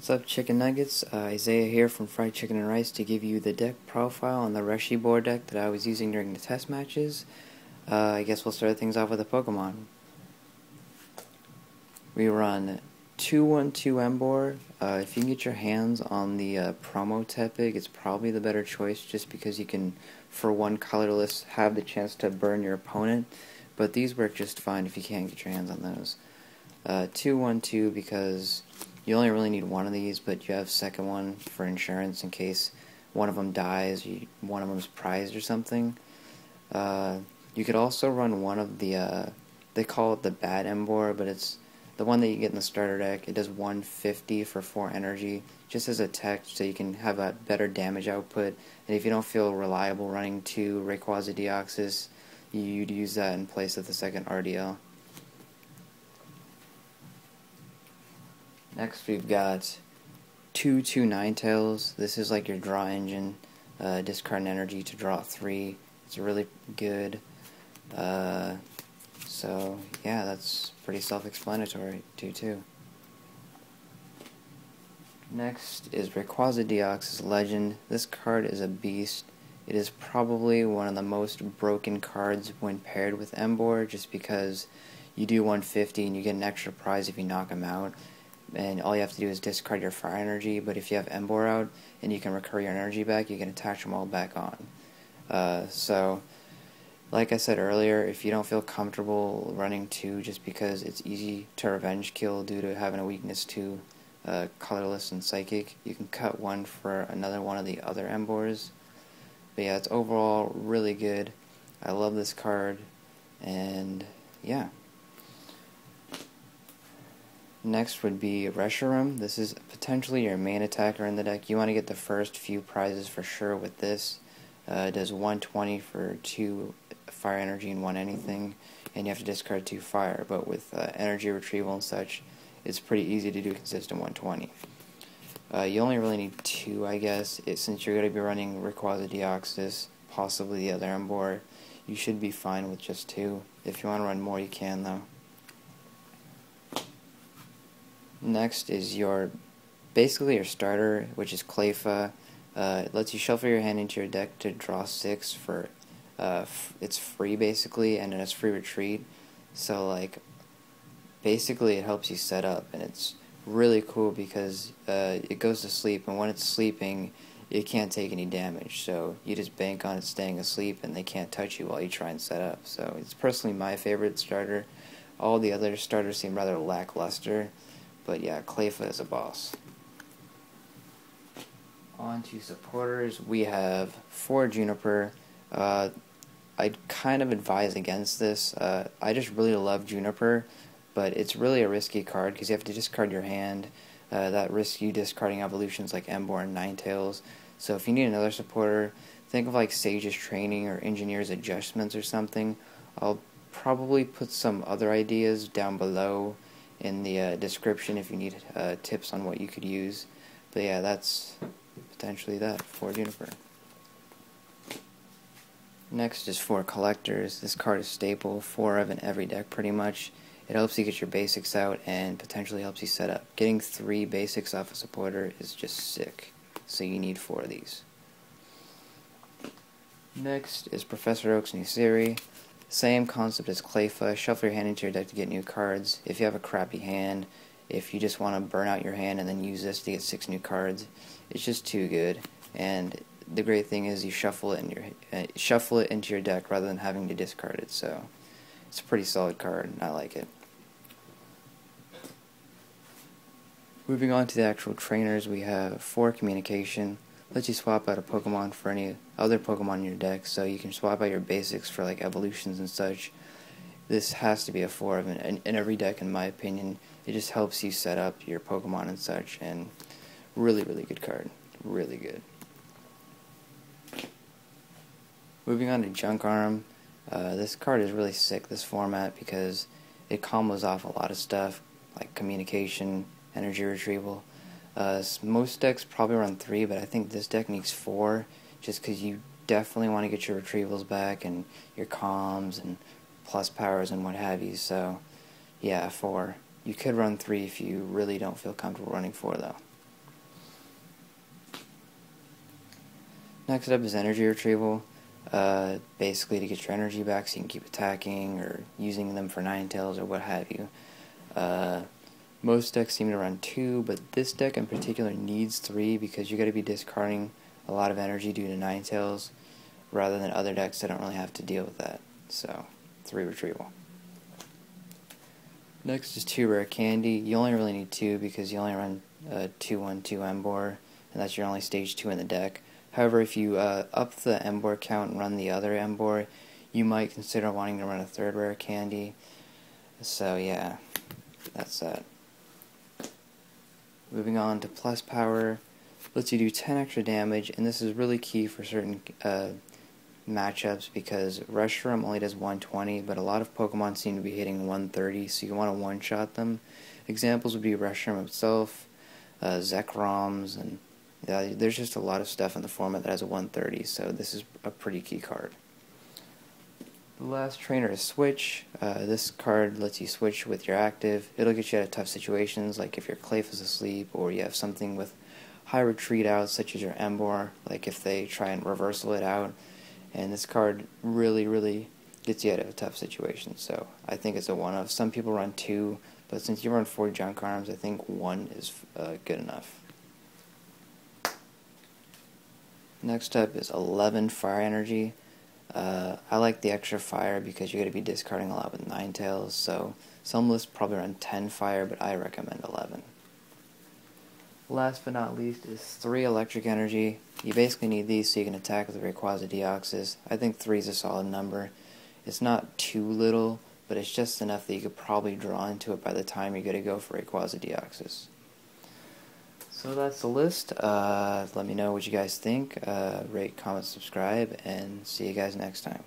What's up, chicken nuggets? Isaiah here from Fried Chicken and Rice to give you the deck profile on the ReshiBoar deck that I was using during the test matches. I guess we'll start things off with a Pokemon. We run 212 Emboar. If you can get your hands on the promo Tepig, it's probably the better choice just because you can, for one colorless, have the chance to burn your opponent. But these work just fine if you can't get your hands on those. 212 because you only really need one of these, but you have second one for insurance in case one of them dies, one of them's prized or something. You could also run one of the, they call it the bad Emboar, but it's the one that you get in the starter deck. It does 150 for 4 energy, just as a tech, so you can have a better damage output. And if you don't feel reliable running 2 Rayquaza Deoxys, you'd use that in place of the second RDL. Next we've got 2 Ninetales. This is like your draw engine, discard energy to draw 3. It's really good. So yeah, that's pretty self-explanatory. 2. Next is Rayquaza Deoxys Legend. This card is a beast. It is probably one of the most broken cards when paired with Emboar, just because you do 150 and you get an extra prize if you knock him out. And all you have to do is discard your fire energy, but if you have Emboar out and you can recur your energy back, you can attach them all back on. So, like I said earlier, if you don't feel comfortable running 2 just because it's easy to revenge kill due to having a weakness to colorless and psychic, you can cut 1 for another one of the other Emboars. But yeah, it's overall really good. I love this card, and yeah. Next would be Reshiram. This is potentially your main attacker in the deck. You want to get the first few prizes for sure with this. It does 120 for 2 fire energy and 1 anything, and you have to discard 2 fire. But with energy retrieval and such, it's pretty easy to do consistent 120. You only really need 2, I guess, since you're going to be running Rayquaza Deoxys, possibly the other Emboar. You should be fine with just 2. If you want to run more, you can, though. Next is basically your starter, which is Cleffa. It lets you shuffle your hand into your deck to draw 6 for, it's free basically, and it has free retreat. So like, basically it helps you set up, and it's really cool because it goes to sleep, and when it's sleeping, it can't take any damage. So you just bank on it staying asleep, and they can't touch you while you try and set up. So it's personally my favorite starter. All the other starters seem rather lackluster. But yeah, Cleffa is a boss. On to supporters, we have 4 Juniper. I'd kind of advise against this. I just really love Juniper, but it's really a risky card because you have to discard your hand. That risks you discarding evolutions like Emboar and Ninetales. So if you need another supporter, think of like Sage's Training or Engineer's Adjustments or something. I'll probably put some other ideas down below in the description if you need tips on what you could use. But yeah, that's potentially that for Juniper. Next is for collectors. This card is staple, 4 of in every deck pretty much. It helps you get your basics out and potentially helps you set up. Getting 3 basics off a supporter is just sick, so you need 4 of these. Next is Professor Oak's new series. Same concept as Cleffa. Shuffle your hand into your deck to get new cards. If you have a crappy hand, if you just want to burn out your hand and then use this to get 6 new cards, it's just too good. And the great thing is you shuffle it into your deck rather than having to discard it. So it's a pretty solid card, and I like it. Moving on to the actual trainers, we have 4 Communication. Lets you swap out a Pokemon for any other Pokemon in your deck, so you can swap out your basics for like evolutions and such. This has to be a 4 of in every deck, in my opinion. It just helps you set up your Pokemon and such, and really, really good card. Really good. Moving on to Junk Arm. This card is really sick, this format, because it combos off a lot of stuff, like communication, energy retrieval. Most decks probably run 3, but I think this deck needs 4, just because you definitely want to get your retrievals back and your comms and plus powers and what have you. So yeah, 4. You could run 3 if you really don't feel comfortable running 4 though. Next up is energy retrieval. Basically to get your energy back so you can keep attacking or using them for Ninetales or what have you. Most decks seem to run 2, but this deck in particular needs 3 because you're going to be discarding a lot of energy due to Ninetales rather than other decks that don't really have to deal with that. So, 3 retrieval. Next is 2 rare candy. You only really need 2 because you only run 2/1/2 Emboar, and that's your only stage 2 in the deck. However, if you up the Emboar count and run the other Emboar, you might consider wanting to run a 3rd rare candy. So yeah, that's that. Moving on to plus power, lets you do 10 extra damage, and this is really key for certain matchups because Reshiram only does 120, but a lot of Pokemon seem to be hitting 130, so you want to one-shot them. Examples would be Reshiram himself, Zekroms, and there's just a lot of stuff in the format that has a 130, so this is a pretty key card. The last trainer is Switch. This card lets you switch with your active. It'll get you out of tough situations, like if your Clayf is asleep, or you have something with high retreat out, such as your Emboar, like if they try and reversal it out. And this card really gets you out of a tough situation, so I think it's a one-of. Some people run 2, but since you run 4 junk arms, I think 1 is good enough. Next up is 11 fire energy. I like the extra fire because you're going to be discarding a lot with Ninetales, so some lists probably run 10 fire, but I recommend 11. Last but not least is 3 electric energy. You basically need these so you can attack with Rayquaza Deoxys. I think 3 is a solid number. It's not too little, but it's just enough that you could probably draw into it by the time you're going to go for Rayquaza Deoxys. So that's the list. Let me know what you guys think. Rate, comment, subscribe, and see you guys next time.